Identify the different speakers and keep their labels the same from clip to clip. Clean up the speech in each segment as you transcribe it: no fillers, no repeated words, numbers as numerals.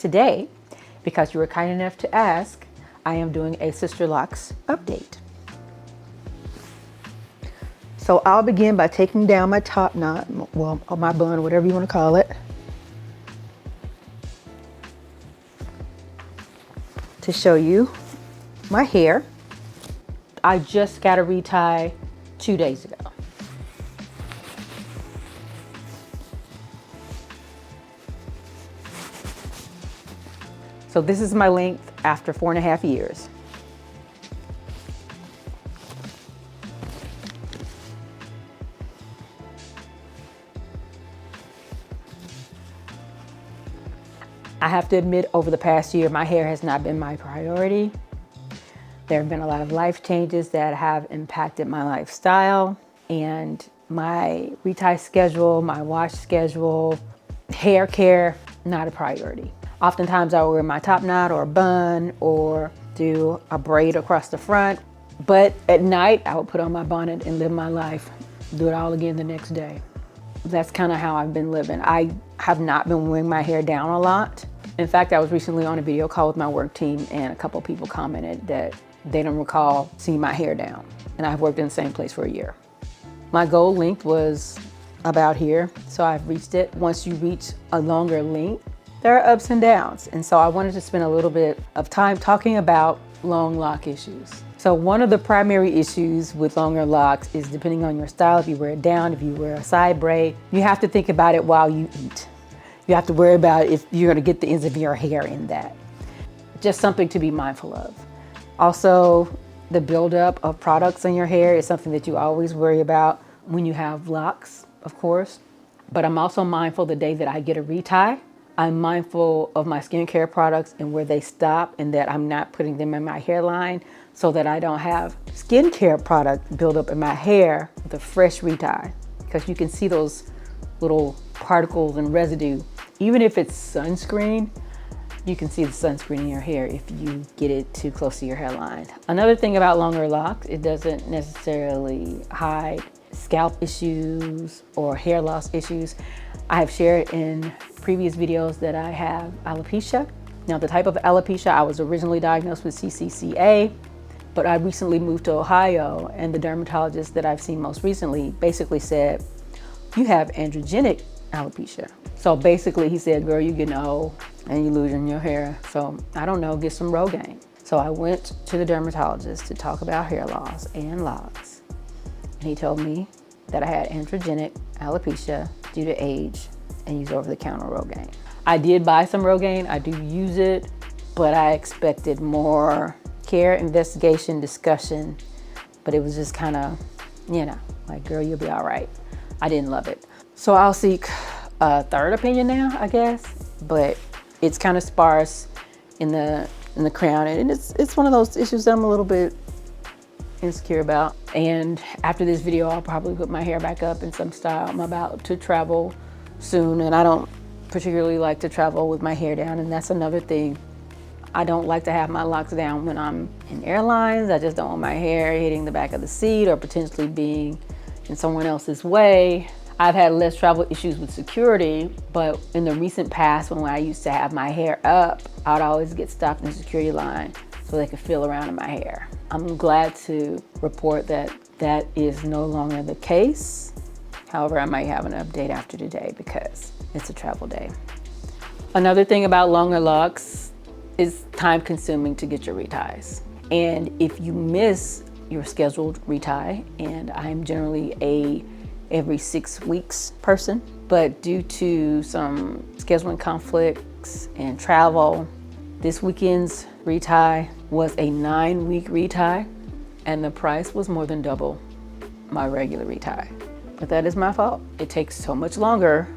Speaker 1: Today, because you were kind enough to ask, I am doing a Sisterlocks update. So I'll begin by taking down my top knot, well, or my bun, whatever you want to call it, to show you my hair. I just got a retie 2 days ago. So this is my length after 4.5 years. I have to admit, over the past year, my hair has not been my priority. There have been a lot of life changes that have impacted my lifestyle, and my retie schedule, my wash schedule, hair care, not a priority. Oftentimes I wear my top knot or a bun or do a braid across the front. But at night I would put on my bonnet and live my life, do it all again the next day. That's kind of how I've been living. I have not been wearing my hair down a lot. In fact, I was recently on a video call with my work team and a couple people commented that they don't recall seeing my hair down. And I've worked in the same place for a year. My goal length was about here, so I've reached it. Once you reach a longer length, there are ups and downs. And so I wanted to spend a little bit of time talking about long lock issues. So one of the primary issues with longer locks is, depending on your style, if you wear it down, if you wear a side braid, you have to think about it while you eat. You have to worry about if you're gonna get the ends of your hair in that. Just something to be mindful of. Also, the buildup of products in your hair is something that you always worry about when you have locks, of course. But I'm also mindful the day that I get a retie. I'm mindful of my skincare products and where they stop, and that I'm not putting them in my hairline so that I don't have skincare product build up in my hair with a fresh retie. Because you can see those little particles and residue. Even if it's sunscreen, you can see the sunscreen in your hair if you get it too close to your hairline. Another thing about longer locks, it doesn't necessarily hide scalp issues or hair loss issues. I have shared in previous videos that I have alopecia. Now, the type of alopecia, I was originally diagnosed with CCCA, but I recently moved to Ohio, and the dermatologist that I've seen most recently basically said, you have androgenic alopecia. So basically he said, girl, you getting old and you losing your hair. So I don't know, get some Rogaine. So I went to the dermatologist to talk about hair loss and locks. And he told me that I had androgenic alopecia due to age and use over-the-counter Rogaine. I did buy some Rogaine, I do use it, but I expected more care, investigation, discussion, but it was just kind of, you know, like, girl, you'll be all right. I didn't love it. So I'll seek a third opinion now, I guess, but it's kind of sparse in the crown, and it's one of those issues that I'm a little bit insecure about. And after this video, I'll probably put my hair back up in some style. I'm about to travel soon, and I don't particularly like to travel with my hair down, and that's another thing. I don't like to have my locks down when I'm in airlines. I just don't want my hair hitting the back of the seat or potentially being in someone else's way. I've had less travel issues with security, but in the recent past, when I used to have my hair up, I'd always get stopped in the security line so they could feel around in my hair. I'm glad to report that that is no longer the case. However, I might have an update after today because it's a travel day. Another thing about longer locks is time consuming to get your reties. And if you miss your scheduled retie, and I'm generally a every 6 weeks person, but due to some scheduling conflicts and travel, this weekend's retie was a 9-week retie, and the price was more than double my regular retie. But that is my fault. It takes so much longer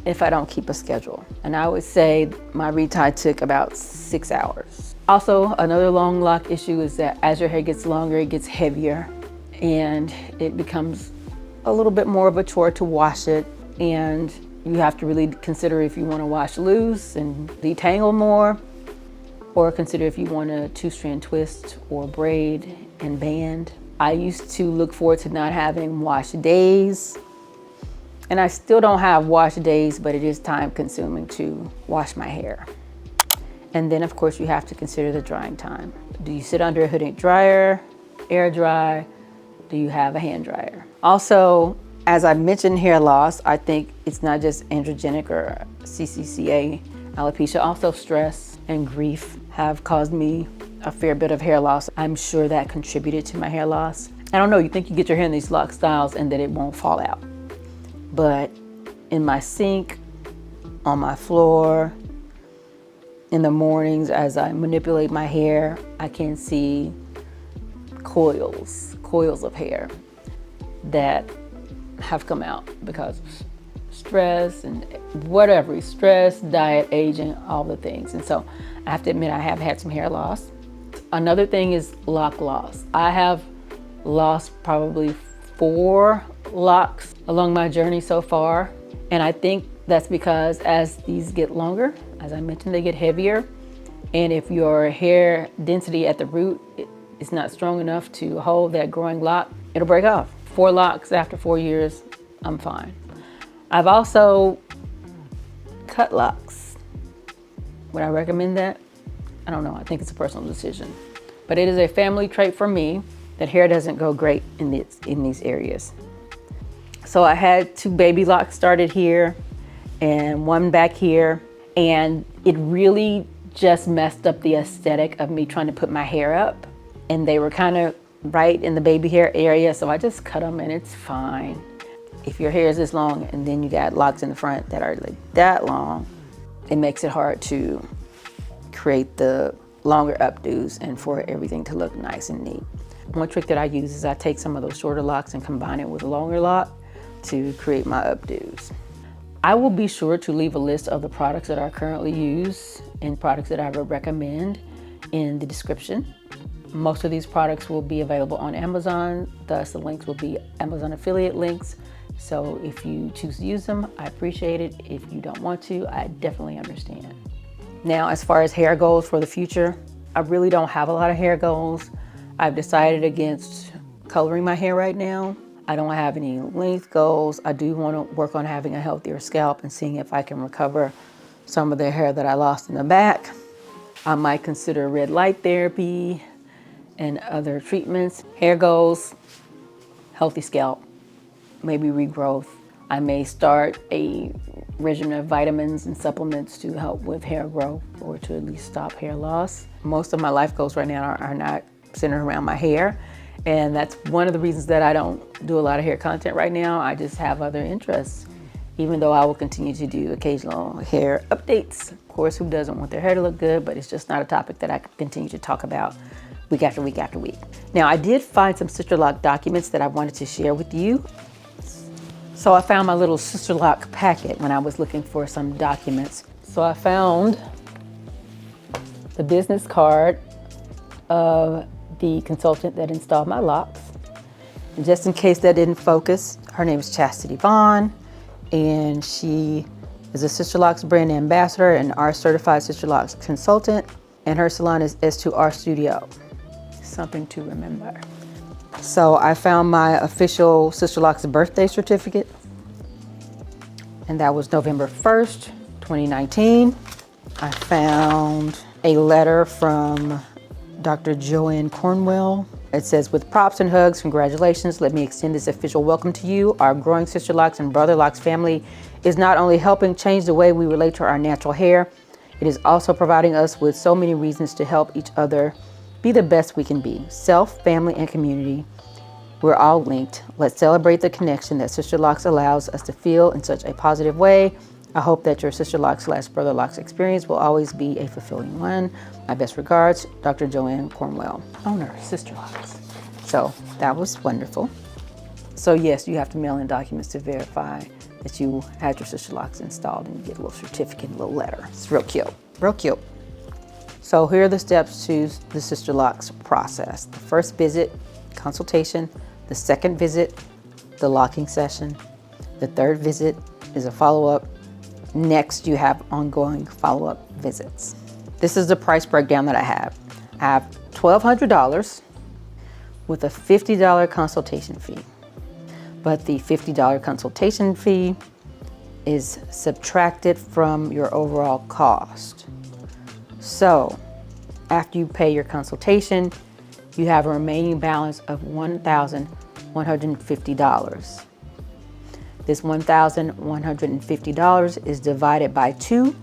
Speaker 1: if I don't keep a schedule. And I would say my retie took about 6 hours. Also, another long lock issue is that as your hair gets longer, it gets heavier, and it becomes a little bit more of a chore to wash it, and you have to really consider if you want to wash loose and detangle more, or consider if you want to 2-strand twist or braid and band. I used to look forward to not having wash days, and I still don't have wash days, but it is time consuming to wash my hair. And then of course you have to consider the drying time. Do you sit under a hooded dryer, air dry? Do you have a hand dryer? Also, as I mentioned hair loss, I think it's not just androgenic or CCCA alopecia. Also stress and grief have caused me a fair bit of hair loss. I'm sure that contributed to my hair loss. I don't know, you think you get your hair in these lock styles and that it won't fall out. But in my sink, on my floor, in the mornings as I manipulate my hair, I can see coils of hair that have come out because of stress and whatever, stress, diet, aging, all the things. And so I have to admit I have had some hair loss. Another thing is lock loss. I have lost probably 4 locks along my journey so far. And I think that's because as these get longer, as I mentioned, they get heavier. And if your hair density at the root is not strong enough to hold that growing lock, it'll break off. 4 locks after 4 years, I'm fine. I've also cut locks. Would I recommend that? I don't know, I think it's a personal decision. But it is a family trait for me that hair doesn't go great in these areas. So I had 2 baby locks started here and 1 back here. And it really just messed up the aesthetic of me trying to put my hair up. And they were kind of right in the baby hair area, so I just cut them and it's fine. If your hair is this long and then you got locks in the front that are like that long, it makes it hard to create the longer updos and for everything to look nice and neat. One trick that I use is I take some of those shorter locks and combine it with a longer lock to create my updos. I will be sure to leave a list of the products that I currently use and products that I would recommend in the description. Most of these products will be available on Amazon, thus the links will be Amazon affiliate links. So if you choose to use them, I appreciate it. If you don't want to, I definitely understand. Now, as far as hair goals for the future, I really don't have a lot of hair goals. I've decided against coloring my hair right now. I don't have any length goals. I do want to work on having a healthier scalp and seeing if I can recover some of the hair that I lost in the back. I might consider red light therapy and other treatments. Hair goals, healthy scalp, maybe regrowth. I may start a regimen of vitamins and supplements to help with hair growth or to at least stop hair loss. Most of my life goals right now are not centered around my hair. And that's one of the reasons that I don't do a lot of hair content right now. I just have other interests, even though I will continue to do occasional hair updates. Of course, who doesn't want their hair to look good, but it's just not a topic that I can continue to talk about week after week after week. Now, I did find some Sisterlock documents that I wanted to share with you. So I found my little Sisterlock packet when I was looking for some documents. So I found the business card of the consultant that installed my locks. And just in case that didn't focus, her name is Chastity Vaughn, and she is a Sisterlocks brand ambassador and our certified Sisterlocks consultant, and her salon is S2R Studio. Something to remember. So I found my official Sisterlocks birthday certificate, and that was November 1st, 2019. I found a letter from Dr. Joanne Cornwell. It says, with props and hugs, congratulations. Let me extend this official welcome to you. Our growing Sisterlocks and Brotherlocks family is not only helping change the way we relate to our natural hair, it is also providing us with so many reasons to help each other be the best we can be. Self, family, and community. We're all linked. Let's celebrate the connection that Sisterlocks allows us to feel in such a positive way. I hope that your Sisterlocks/Brotherlocks experience will always be a fulfilling one. My best regards, Dr. Joanne Cornwell, owner, Sisterlocks. So that was wonderful. So yes, you have to mail in documents to verify that you had your Sisterlocks installed, and you get a little certificate, a little letter. It's real cute, real cute. So here are the steps to the Sisterlocks process. The first visit, consultation. The second visit, the locking session. The third visit is a follow-up. Next, you have ongoing follow-up visits. This is the price breakdown that I have. I have $1,200 with a $50 consultation fee. But the $50 consultation fee is subtracted from your overall cost. So after you pay your consultation, you have a remaining balance of $1,150. This $1,150 is divided by 2,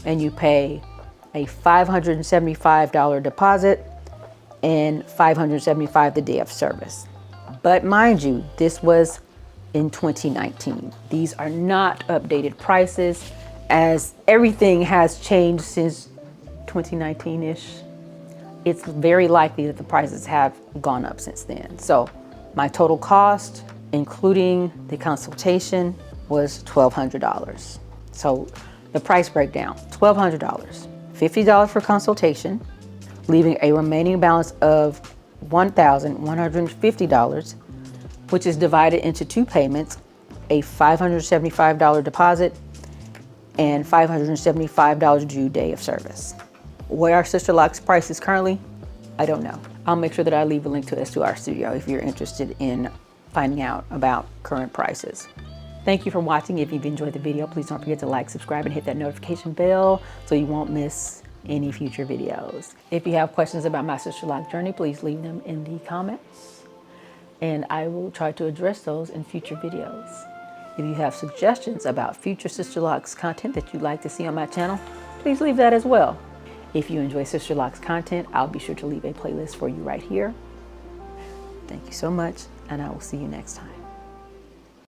Speaker 1: and you pay a $575 deposit and $575 the day of service. But mind you, this was in 2019. These are not updated prices, as everything has changed since 2019-ish. It's very likely that the prices have gone up since then. So my total cost, including the consultation, was $1,200. So the price breakdown, $1,200, $50 for consultation, leaving a remaining balance of $1,150, which is divided into 2 payments, a $575 deposit and $575 due day of service. Where are Sisterlocks prices currently? I don't know. I'll make sure that I leave a link to this to our studio if you're interested in finding out about current prices. Thank you for watching. If you've enjoyed the video, please don't forget to like, subscribe, and hit that notification bell so you won't miss any future videos. If you have questions about my Sisterlock journey, please leave them in the comments, and I will try to address those in future videos. If you have suggestions about future Sisterlocks content that you'd like to see on my channel, please leave that as well. If you enjoy Sisterlocks content, I'll be sure to leave a playlist for you right here. Thank you so much, and I will see you next time.